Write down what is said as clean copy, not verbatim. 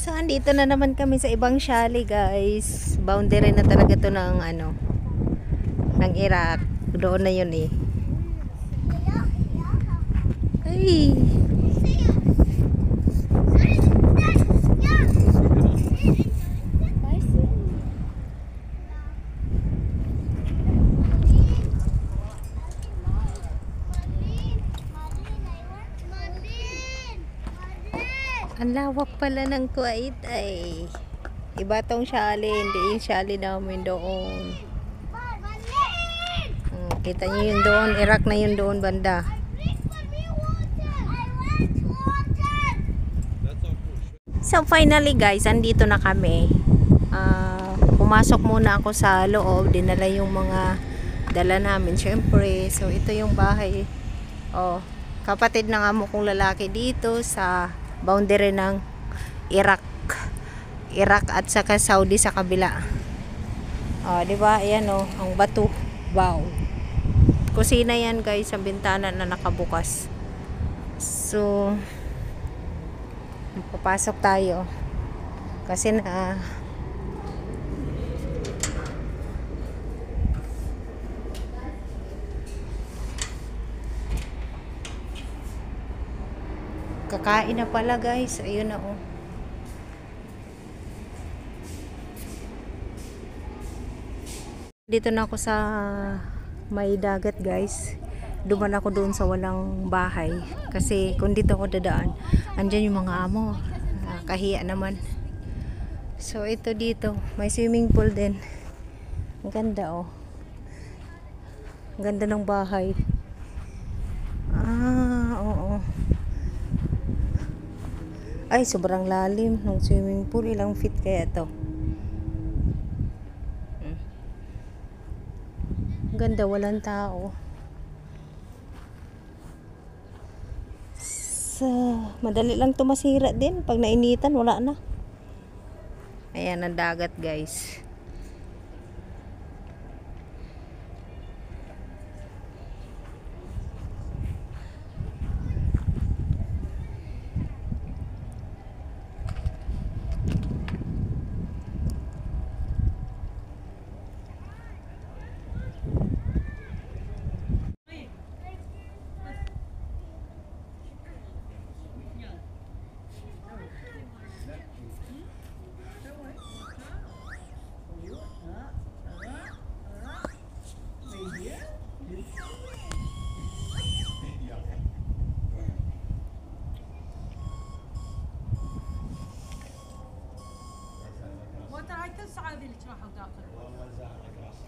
So, andito na naman kami sa ibang chalet, guys. Boundary na talaga to ng ano, ng Iraq. Doon na yun eh. Ay. Ang lawak pala ng Kuwait ay. Iba tong chalet, hindi yung chalet namin doon. Kita nyo yun doon, Iraq na yun doon banda. So finally guys, andito na kami. Pumasok muna ako sa loob, dinala yung mga dala namin syempre. So ito yung bahay. Oh, kapatid ng amo kong lalaki dito sa boundary ng Iraq at saka Saudi sa kabila. Oh, di ba? Ayan oh, ang bato. Wow. Kusina yan guys, sa bintana na nakabukas. So papasok tayo. Kasi na kakain na pala guys. Ayun na oh. Dito na ako sa may dagat guys. Duman ako doon sa walang bahay. Kasi kung dito ako dadaan, andyan yung mga amo. Kahiya naman. So ito dito, may swimming pool din. Ang ganda oh. Ang ganda ng bahay. Oo. Ay, sobrang lalim ng swimming pool. Ilang feet kaya to? Ang ganda, walang tao. So, madali lang to masira din. Pag nainitan, wala na. Ayan ang dagat guys. وانت هاي كل ساعه هذه اللي تروحوا داخل والله زعلك راس